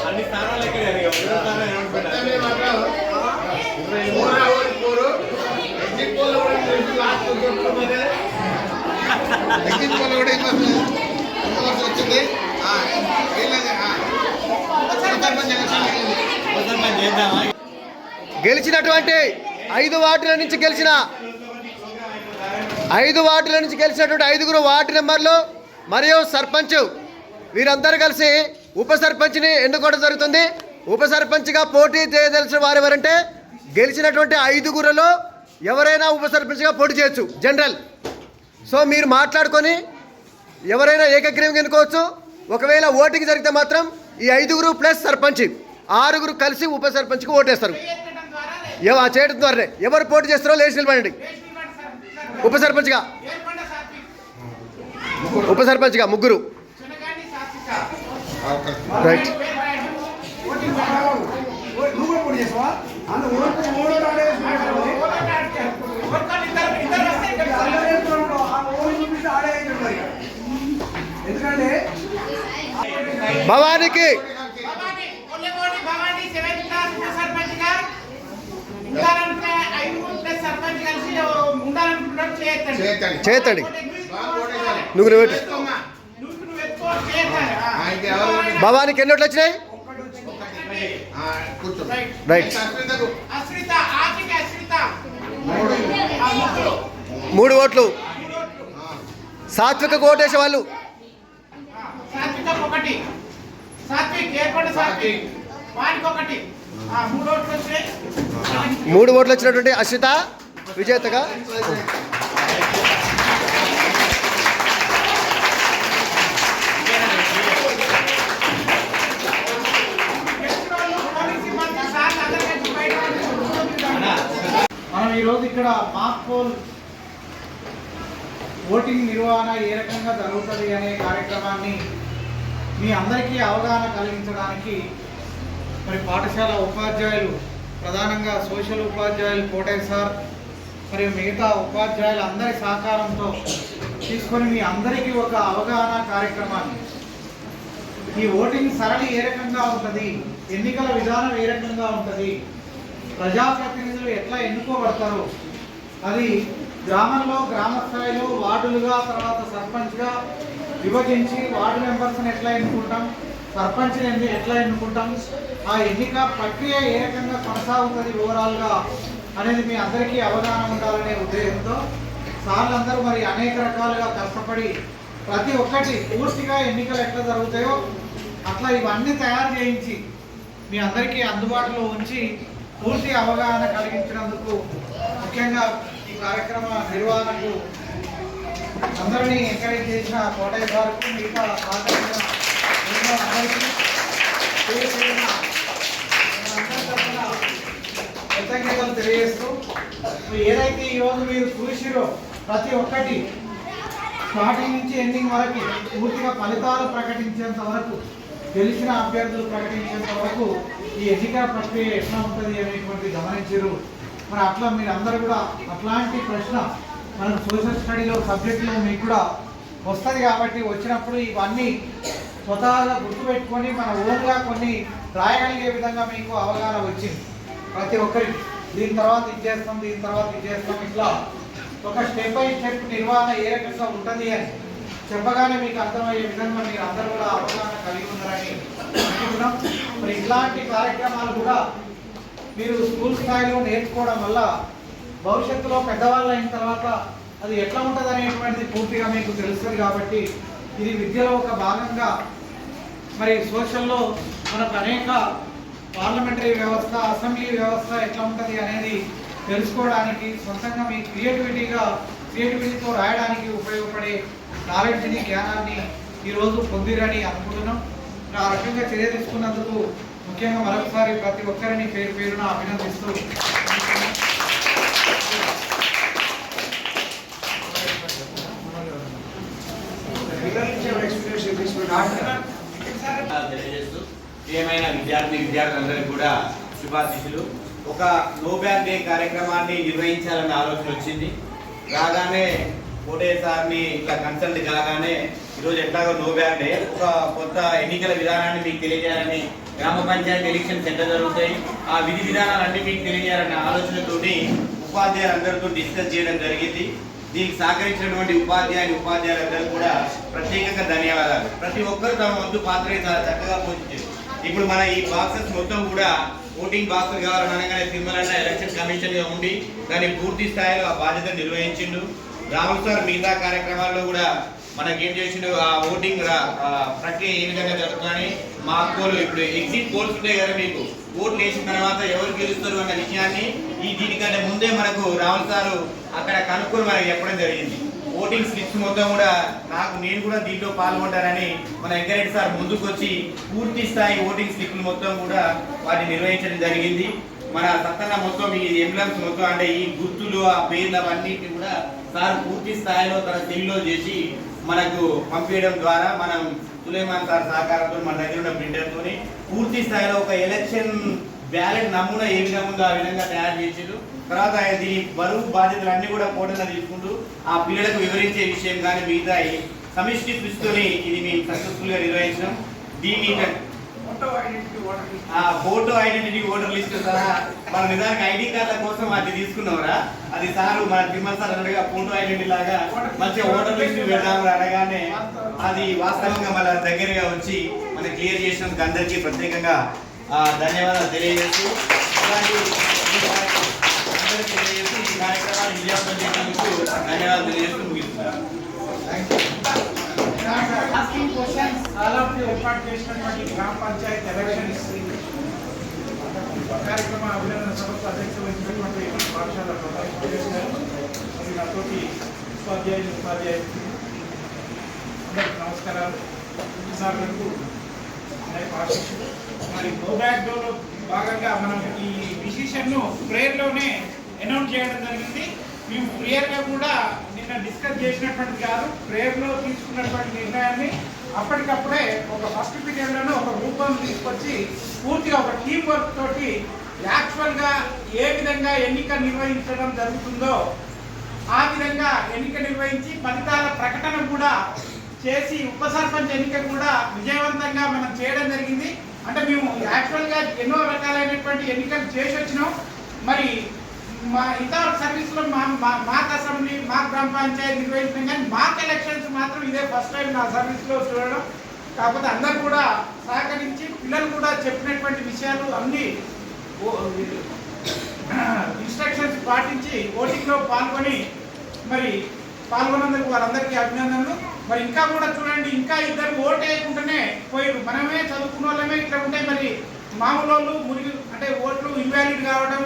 అన్ని స్థానాలు గెలిచినటువంటి 5 వార్డుల నుంచి గెలిచినటువంటి 5 వార్డు నెంబర్లు మరియు సర్పంచ్ వీరందరూ కలిసి ఉప సర్పంచ్ని ఎన్నుకోవడం జరుగుతుంది. ఉప సర్పంచ్గా పోటీ చేయదలిచిన వారు ఎవరంటే గెలిచినటువంటి 5గురిలో ఎవరైనా ఉప సర్పంచ్గా పోటీ చేయొచ్చు జనరల్. సో మీరు మాట్లాడుకొని ఎవరైనా ఏకగ్రీవంగా ఎన్నుకోవచ్చు. ఒకవేళ ఓటింగ్ జరిగితే మాత్రం ఈ 5గురు ప్లస్ సర్పంచ్ 6గురు కలిసి ఉప సర్పంచ్కి ఓటేస్తారు. చేయడం ద్వారానే ఎవరు పోటీ చేస్తారో లేచి నిలబడండి. ఉప సర్పంచ్గా 3 రైట్. భవానికి చేతండి నువ్వు భవానికి ఎన్ని ఓట్లు వచ్చినాయి? రైట్. 3 ఓట్లు. సాత్విక ఓటేసే వాళ్ళు 3 ఓట్లు వచ్చినటువంటి అశ్రిత విజేతగా మనం ఈరోజు ఇక్కడ మాక్ పోల్ ఓటింగ్ నిర్వహణ ఏ రకంగా జరుగుతుంది అనే కార్యక్రమాన్ని మీ అందరికీ అవగాహన కలిగించడానికి మరి పాఠశాల ఉపాధ్యాయులు, ప్రధానంగా సోషల్ ఉపాధ్యాయులు కోటయ్య సార్ మరియు మిగతా ఉపాధ్యాయులు అందరి సహకారంతో తీసుకొని మీ అందరికీ ఒక అవగాహన కార్యక్రమాన్ని, ఈ ఓటింగ్ సరళి ఏ రకంగా ఉంటుంది, ఎన్నికల విధానం ఏ రకంగా ఉంటుంది, ప్రజాప్రతినిధులు ఎట్లా ఎన్నుకోబడతారు, అది గ్రామంలో గ్రామ స్థాయిలో వార్డులుగా, తర్వాత సర్పంచ్గా విభజించి వార్డు మెంబర్స్ని ఎట్లా ఎన్నుకుంటాం, సర్పంచ్ని ఎట్లా ఎన్నుకుంటాం, ఆ ఎన్నిక ప్రక్రియ ఏ రకంగా కొనసాగుతుంది ఓవరాల్గా అనేది మీ అందరికీ అవగాహన ఉండాలనే ఉద్దేశంతో సార్లందరూ మరి అనేక రకాలుగా కష్టపడి ప్రతి ఒక్కటి పూర్తిగా ఎన్నికలు ఎట్లా జరుగుతాయో అట్లా ఇవన్నీ తయారు చేయించి మీ అందరికీ అందుబాటులో ఉంచి పూర్తి అవగాహన కలిగించినందుకు, ముఖ్యంగా ఈ కార్యక్రమ నిర్వహణకు అందరినీ ఎంకరేజ్ చేసిన కోటయ్య గారికి, మిగతా సహకరించిన అందరికీ కృతజ్ఞతలు తెలియజేస్తూ, ఏదైతే ఈరోజు మీరు చూసిరో ప్రతి ఒక్కటి స్టార్టింగ్ నుంచి ఎండింగ్ వరకు పూర్తిగా ఫలితాలు ప్రకటించేంత వరకు, గెలిచిన అభ్యర్థులు ప్రకటించేంత వరకు ఈ ఎన్నికల ప్రక్రియ ఎట్లా ఉంటుంది అనేటువంటి గమనించారు. మరి అట్లా మీరు అందరూ కూడా అట్లాంటి ప్రశ్న మనం సోషల్ స్టడీలో సబ్జెక్టులో మీకు కూడా వస్తుంది కాబట్టి వచ్చినప్పుడు ఇవన్నీ స్వతహాగా గుర్తుపెట్టుకొని మన ఓన్గా కొన్ని రాయగలిగే విధంగా మీకు అవగాహన వచ్చింది ప్రతి ఒక్కరికి. దీని తర్వాత ఇది చేస్తాం, దీని తర్వాత ఇది చేస్తాం, ఇట్లా ఒక స్టెప్ బై స్టెప్ నిర్వహణ ఏ రకంగా ఉంటుంది అని చెప్పగానే మీకు అర్థమయ్యే విధంగా మీరు అందరూ కూడా అవగాహన కలిగి ఉన్నారని అనుకుంటున్నాం. మరి ఇలాంటి కార్యక్రమాలు కూడా మీరు స్కూల్ స్థాయిలో నేర్చుకోవడం వల్ల భవిష్యత్తులో పెద్దవాళ్ళు అయిన తర్వాత అది ఎట్లా ఉంటుంది అనేటువంటిది పూర్తిగా మీకు తెలుస్తుంది. కాబట్టి ఇది విద్యలో ఒక భాగంగా మరి సోషల్లో మనకు అనేక పార్లమెంటరీ వ్యవస్థ, అసెంబ్లీ వ్యవస్థ ఎట్లా ఉంటుంది అనేది తెలుసుకోవడానికి, సొంతంగా మీ క్రియేటివిటీతో రాయడానికి ఉపయోగపడే నాలెడ్జ్ని, జ్ఞానాన్ని ఈరోజు పొందిరని అనుకుంటున్నాం. ఆ రకంగా చర్య తీసుకున్నందుకు ముఖ్యంగా మరొకసారి ప్రతి ఒక్కరిని పేరు పేరున అభినందిస్తూ తెలియజేస్తూ ఏమైనా విద్యార్థులందరికీ కూడా శుభాశీస్సులు. ఒక నో బ్యాగ్ డే కార్యక్రమాన్ని నిర్వహించాలన్న ఆలోచన వచ్చింది. రాగానే కోటయ్య సార్ని ఇట్లా కన్సల్ట్ కాగానే ఈరోజు ఎట్లాగో నో బ్యాగ్ డే, ఒక కొత్త ఎన్నికల విధానాన్ని మీకు తెలియజేయాలని, గ్రామ పంచాయతీ ఎలక్షన్స్ ఎట్లా జరుగుతాయి, ఆ విధి విధానాలన్నీ మీకు తెలియజేయాలన్న ఆలోచనతోటి ఉపాధ్యాయులందరితో డిస్కస్ చేయడం జరిగింది. దీనికి సహకరించినటువంటి ఉపాధ్యాయులందరూ కూడా ప్రత్యేకంగా ధన్యవాదాలు. ప్రతి ఒక్కరు తమ వంతు పాత్ర చక్కగా పోషించారు. ఇప్పుడు మన ఈ బాక్సెస్ మొత్తం కూడా ఓటింగ్ బాక్సులు కావాలని అనగానే తిరుమల ఎలక్షన్ కమిషన్గా ఉండి దాన్ని పూర్తి స్థాయిలో ఆ బాధ్యత నిర్వహించిండు. రాహుల్ సార్ మిగతా కార్యక్రమాల్లో కూడా మనకేం చేసిండు, ఆ ఓటింగ్ ప్రక్రియ ఏ విధంగా జరుగుతుందని మాక్ పోల్, ఇప్పుడు ఎగ్జిట్ పోల్స్ ఉంటాయి కదా, మీకు ఓట్లు వేసిన తర్వాత ఎవరు గెలుస్తారు అన్న విషయాన్ని దీనికంటే ముందే మనకు రాహుల్ సారు అక్కడ కనుక్కొని మనకు చెప్పడం జరిగింది. ఓటింగ్ స్లిప్స్ మొత్తం కూడా నేను కూడా దీంట్లో పాల్గొంటానని మన వెంకరెడ్డి సార్ ముందుకు వచ్చి పూర్తి స్థాయి ఓటింగ్ స్లిప్లు మొత్తం కూడా వాటిని నిర్వహించడం జరిగింది. మన సత్తన్న మొత్తం ఈ ఎంబ్లమ్స్ మొత్తం అంటే ఈ గుర్తులు, ఆ పేర్లు అవన్నిటిని కూడా సార్ పూర్తి స్థాయిలో తన సెల్లో చేసి మనకు పంపించడం ద్వారా మనం సులేమాన్ సార్ సహకారంతో మన దగ్గర ఉన్న ప్రింటర్తో పూర్తి స్థాయిలో ఒక ఎలక్షన్ బ్యాలెట్ నమూనా ఏ విధంగా ఉందో ఆ విధంగా తయారు చేసారు. తర్వాత దీని బరువు బాధ్యతలు అన్ని కూడా ఫోటోలో తీసుకుంటూ ఆ పిల్లలకు వివరించే విషయం కానీ మిగతా సమిష్టి కృషితోని ఇది మేము సక్సెస్ఫుల్గా నిర్వహించాం. దీన్ని ఫోటో ఐడెంటిటీ ఓటర్ లిస్ట్ సహా మన నిజానికి ఐడి కార్డుల కోసం అది తీసుకున్నారా, అది సార్ మన తిమ్మల్ సార్ అనగా ఫోటో ఐడెంటిటీ లాగా మంచిగా ఓటర్ లిస్ట్ పెడదామని అనగానే అది వాస్తవంగా మన దగ్గరగా వచ్చి మనం క్లియర్ చేసినందుకు అందరికీ ప్రత్యేకంగా ధన్యవాదాలు తెలియజేస్తూ అందరికీ తెలియజేస్తూ ఈ కార్యక్రమాన్ని విజయవంతం చేసినందుకు ధన్యవాదాలు తెలియజేస్తూ ముగిస్తున్నాను. asking questions all of the effort చేసినటువంటి గ్రామ పంచాయతీ ఎలక్షన్స్ కార్యక్రమ అభినందన సభకు అధ్యక్షత వహించినటువంటి మన పాఠశాల ప్రొఫెసర్ గారు మరియు నాతోటి ఉపాధ్యాయులు అందరికీ నమస్కారాలు. సార్లకు ఆశిస్సులు. మరి గో బ్యాక్ డోర్లో భాగంగా మనం ఈ డిసిషన్ను ప్రేయర్లోనే అనౌన్స్ చేయడం జరిగింది. మేము ప్రేయర్గా కూడా నిన్న డిస్కస్ చేసినటువంటి కాదు, ప్రేయర్లో తీసుకున్నటువంటి నిర్ణయాన్ని అప్పటికప్పుడే ఒక ఫస్ట్ పీరియడ్లోనే ఒక రూపం తీసుకొచ్చి పూర్తిగా ఒక టీం వర్క్ తోటి యాక్చువల్గా ఏ విధంగా ఎన్నిక నిర్వహించడం జరుగుతుందో ఆ విధంగా ఎన్నిక నిర్వహించి ఫలితాల ప్రకటన కూడా చేసి ఉప సర్పంచ్ ఎన్నిక కూడా విజయవంతంగా మనం చేయడం జరిగింది. అంటే మేము యాక్చువల్గా ఎన్నో రకాలైనటువంటి ఎన్నికలు చేసి వచ్చినాం. మరి మా ఇతర సర్వీస్లో మాక్ అసెంబ్లీ మాక్ గ్రామ పంచాయతీ నిర్వహించినాం, కానీ మాక్ ఎలక్షన్స్ మాత్రం ఇదే ఫస్ట్ టైం నా సర్వీస్లో చూడడం. కాకపోతే అందరూ కూడా సహకరించి పిల్లలు కూడా చెప్పినటువంటి విషయాలు అన్నీ ఇన్స్ట్రక్షన్స్ పాటించి ఓటింగ్లో పాల్గొన్నందుకు వారందరికీ అభినందనలు. మరి ఇంకా కూడా చూడండి, ఇంకా ఇద్దరు ఓటు వేయకుండానే పోయారు. మనమే చదువుకున్న వాళ్ళమే ఇట్లా ఉంటే మరి మామూలు వాళ్ళు అంటే ఓట్లు ఇన్వాలిడ్ కావడం,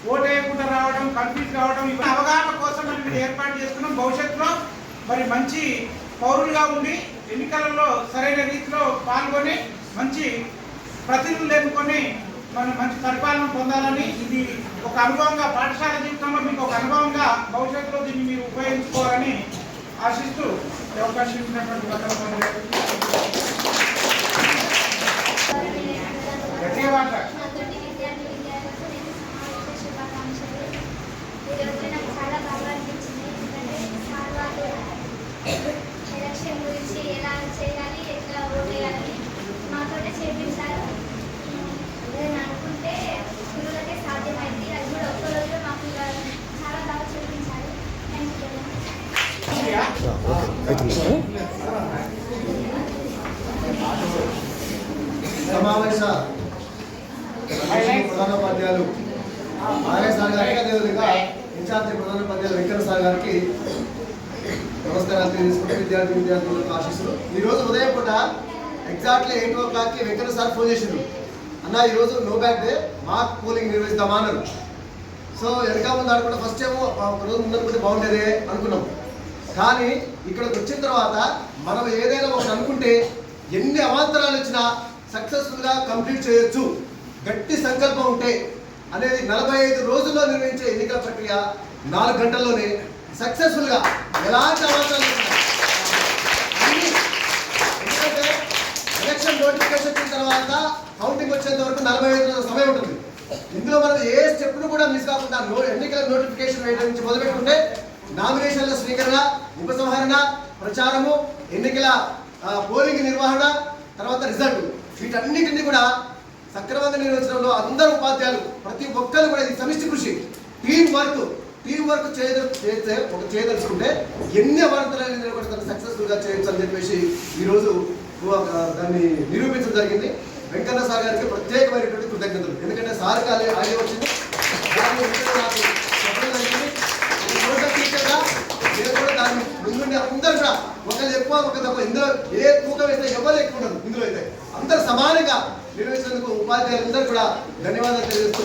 ఓటు వేయకుండా రావడం, కన్ఫ్యూజ్ కావడం, ఇవన్నీ అవగాహన కోసం మనం ఏర్పాటు చేసుకున్నాం. భవిష్యత్తులో మరి మంచి పౌరులుగా ఉండి ఎన్నికలలో సరైన రీతిలో పాల్గొని మంచి ప్రతినిధులు ఎన్నుకొని మనం మంచి పరిపాలన పొందాలని, ఇది ఒక అనుభవంగా పాఠశాల జీవితంలో మీకు ఒక అనుభవంగా భవిష్యత్తులో దీన్ని మీరు ఉపయోగించుకోవాలని ఆశిస్తూ అవకాశం ఇచ్చినటువంటి గట్టిగా మాట. ఎలక్షన్ గురించి ఎలా చేయాలి, ఎట్లా ఓట్ వేయాలని మాతోటే చేపించారు. నేను అనుకుంటే స్కూళ్ళకే సాధ్యమైంది. అది కూడా ఒక్క రోజులో మాకు చాలా బాగా చూపించారు. Thank you. సమావేశ ప్రధానోపాధ్యాయులు ఆర్ఎస్ సార్ గారికి, అదేవిధంగా ఇన్ఛార్జి ప్రధానోపాధ్యాయులు వెంకట సార్ గారికి నమస్కారాలు తెలియజేసుకుంటే విద్యార్థులకు ఆశిస్తులు. ఈరోజు ఉదయం పూట ఎగ్జాక్ట్లీ 8 o'clockకి వెంకట సార్ ఫోన్ చేసిండ్రు, అన్న ఈరోజు no bag day, mock polling నిర్వహిస్తామా అన్నారు. సో వెనక ముందు అనుకుంటే ఫస్ట్ ఏమో ఒక రోజు ముందనుకుంటే బాగుండేదే అనుకున్నాం. కానీ ఇక్కడికి వచ్చిన తర్వాత మనం ఏదైనా ఒకటి అనుకుంటే ఎన్ని అవాంతరాలు వచ్చినా సక్సెస్ఫుల్గా కంప్లీట్ చేయొచ్చు, గట్టి సంకల్పం ఉంటే అనేది 45 రోజుల్లో నిర్వహించే ఎన్నికల ప్రక్రియ 4 గంటల్లోనే సక్సెస్ఫుల్గా ఎలాంటి అవాంతరాలు వచ్చినా అన్ని. ఎందుకంటే ఎలక్షన్ నోటిఫికేషన్ వచ్చిన తర్వాత కౌంటింగ్ వచ్చేంత వరకు 45 రోజుల సమయం ఉంటుంది. ఇందులో మనం ఏ స్టెప్ను కూడా మిస్ కాకుండా ఎన్నికల నోటిఫికేషన్ వేయడం నుంచి మొదలుపెట్టుకుంటే నామినేషన్ల స్వీకరణ, ఉపసంహరణ, ప్రచారము, ఎన్నికల పోలింగ్ నిర్వహణ, తర్వాత రిజల్ట్, వీటన్నిటిని కూడా సక్రమంగా నిర్వహించడంలో అందరూ ఉపాధ్యాయులు ప్రతి ఒక్కరు కూడా ఇది సమిష్టి కృషి, టీం వర్క్ చేయదలుచుకుంటే ఎన్ని అవాంతరాలను నిలబడతారు సక్సెస్ఫుల్గా చేయొచ్చు అని చెప్పేసి ఈరోజు దాన్ని నిరూపించడం జరిగింది. వెంకన్న సార్ గారికి ప్రత్యేకమైనటువంటి కృతజ్ఞతలు. ఎందుకంటే సార్కి ఆడియో వచ్చింది, నాకు చెప్పడం జరిగింది. నేను కూడా దాన్ని ముందుండి అందరూ కూడా ఒకళ్ళు ఎక్కువ ఒక తక్కువ, ఇందులో ఏ తూకం వేస్తే ఎవరు ఎక్కువ ఉండదు. ఇందులో అయితే అందరూ సమానంగా నిర్వహించినందుకు ఉపాధ్యాయులందరూ కూడా ధన్యవాదాలు తెలియజేస్తూ